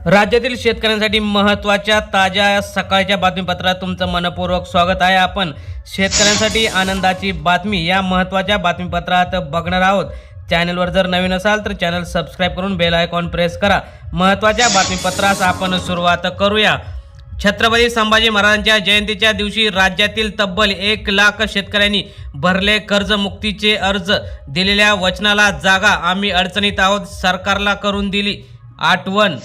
राज्यातील शेतकऱ्यांसाठी महत्त्वाच्या ताज्या सकाळच्या बातमीपत्रात तुमचं मनपूर्वक स्वागत आहे। आपण शेतकऱ्यांसाठी आनंदाची बातमी या महत्त्वाच्या बातमीपत्रात बघणार आहोत। चॅनलवर जर नवीन असाल तर चॅनल सबस्क्राइब करून बेल आयकॉन प्रेस करा। महत्त्वाच्या बातमीपत्रास आपण सुरुवात करूया। छत्रपती संभाजी महाराजांच्या जयंतीच्या दिवशी राज्यातील तब्बल 1 लाख शेतकऱ्यांनी भरले कर्जमुक्तीचे अर्ज। दिलेल्या वचनाला जागा, आम्ही अडचणीत आहोत, सरकारला करून दिली आठवण।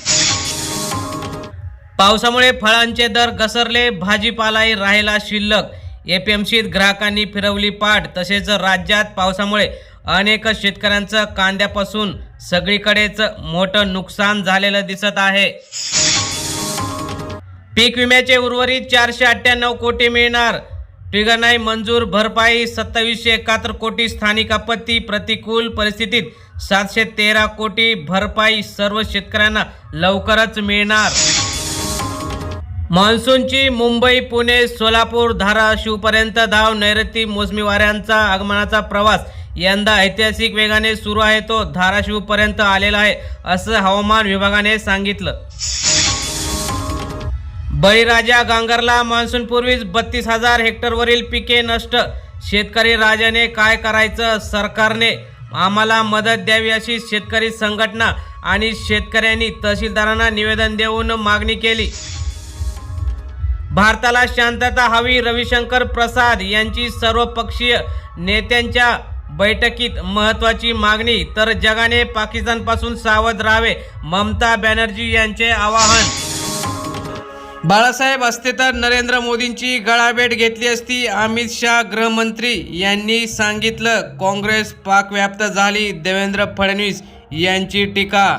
पावसामुळे फळांचे दर घसरले, भाजीपालाही राहिला शिल्लक। एपीएमसीत ग्राहकांनी फिरवली पाठ। तसेच राज्यात पावसामुळे अनेक शेतकऱ्यांचं कांद्यापासून सगळीकडेच मोठं नुकसान झालेलं दिसत आहे। पीक विम्याचे उर्वरित 498 कोटी मिळणार, ट्रिगर नाही मंजूर। भरपाई 2771 कोटी। स्थानिक आपत्ती प्रतिकूल परिस्थितीत 713 कोटी भरपाई सर्व शेतकऱ्यांना लवकरच मिळणार। मान्सूनची मुंबई, पुणे, सोलापूर, धाराशिवपर्यंत धाव। नैऋत्य मोसमी वाऱ्यांचा आगमनाचा प्रवास यंदा ऐतिहासिक वेगाने सुरू आहे। तो धाराशिवपर्यंत आलेला आहे असं हवामान विभागाने सांगितलं। बळीराजा गांगरला, मान्सूनपूर्वीच 32,000 हेक्टरवरील पिके नष्ट। शेतकरी राजाने काय करायचं, सरकारने आम्हाला मदत द्यावी अशी शेतकरी संघटना आणि शेतकऱ्यांनी तहसीलदारांना निवेदन देऊन मागणी केली। भारताला शांतता हवी, रविशंकर प्रसाद यांची सर्वपक्षीय नेत्यांच्या बैठकीत महत्त्वाची मागणी। तर जगाने पाकिस्तानपासून सावध राहावे, ममता बॅनर्जी यांचे आवाहन। बाळासाहेब असते तर नरेंद्र मोदींची गळाभेट घेतली असती, अमित शाह गृहमंत्री यांनी सांगितलं। काँग्रेस पाकव्याप्त झाली, देवेंद्र फडणवीस यांची टीका।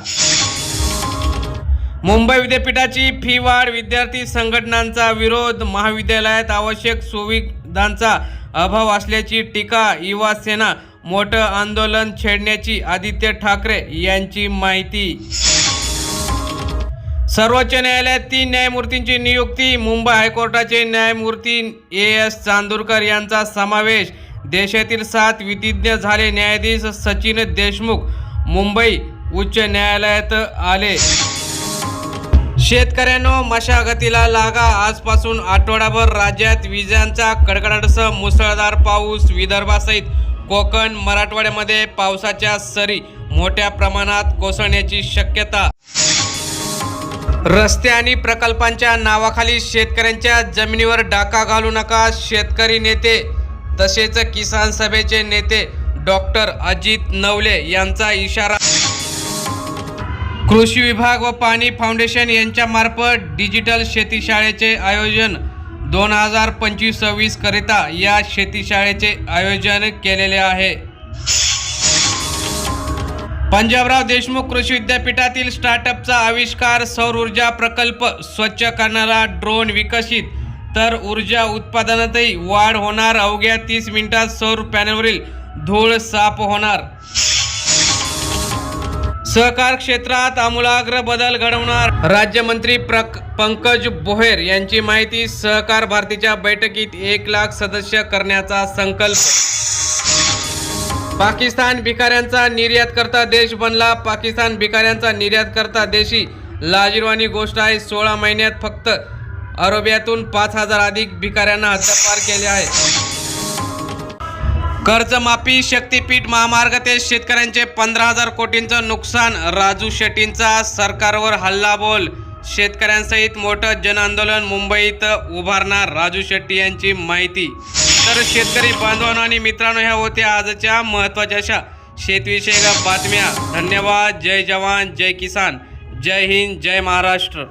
मुंबई विद्यापीठाची फी वाढ, विद्यार्थी संघटनांचा विरोध। महाविद्यालयात आवश्यक सुविधांचा अभाव असल्याची टीका। युवा सेना मोठं आंदोलन छेडण्याची आदित्य ठाकरे यांची माहिती। सर्वोच्च न्यायालयात 3 न्यायमूर्तींची नियुक्ती। मुंबई हायकोर्टाचे न्यायमूर्ती AS चांदूरकर यांचा समावेश। देशातील 7 विधिज्ञ झाले। न्यायाधीश सचिन देशमुख मुंबई उच्च न्यायालयात आले। शेतकऱ्यांनो, मशागतीला लागा। आजपासून आठवडाभर राज्यात विजांचा कडकडाटासह मुसळधार पाऊस। विदर्भासहित कोकण, मराठवाड्यामध्ये पावसाच्या सरी मोठ्या प्रमाणात कोसळण्याची शक्यता। रस्ते आणि प्रकल्पांच्या नावाखाली शेतकऱ्यांच्या जमिनीवर डाका घालू नका। शेतकरी नेते तसेच किसान सभेचे नेते डॉक्टर अजित नवले यांचा इशारा। कृषी विभाग व पाणी फाउंडेशन यांच्यामार्फत डिजिटल शेतीशाळेचे आयोजन 2025-26 करिता या शेतीशाळेचे आयोजन केलेले आहे। पंजाबराव देशमुख कृषी विद्यापीठातील स्टार्टअपचा आविष्कार। सौर ऊर्जा प्रकल्प स्वच्छ करणारा ड्रोन विकसित। तर ऊर्जा उत्पादनातही वाढ होणार। अवघ्या 30 मिनिटात सौर पॅनलवरील धूळ साफ होणार। सहकार क्षेत्रात आमूलाग्र बदल घडवणार, राज्यमंत्री पंकज भोयर यांची माहिती। सहकार भारतीच्या बैठकीत 1 लाख सदस्य करण्याचा संकल्प। पाकिस्तान भिकाऱ्यांचा निर्यातकर्ता देश बनला। पाकिस्तान भिकाऱ्यांचा निर्यातकर्ता देशी लाजिरवाणी गोष्ट आहे। 16 महिन्यात फक्त अरेबियातून 5,000 अधिक भिकाऱ्यांना हद्दपार केले आहे। कर्जमाफी, शक्तीपीठ महामार्ग ते शेतकऱ्यांचे 15,000 कोटींचं नुकसान। राजू शेट्टींचा सरकारवर हल्लाबोल। शेतकऱ्यांसहित मोठं जनआंदोलन मुंबईत उभारणार, राजू शेट्टी यांची माहिती। तर शेतकरी बांधवांनो आणि मित्रांनो, ह्या होत्या आजच्या महत्त्वाच्या अशा शेतविषयक बातम्या। धन्यवाद। जय जवान, जय किसान, जय हिंद, जय महाराष्ट्र।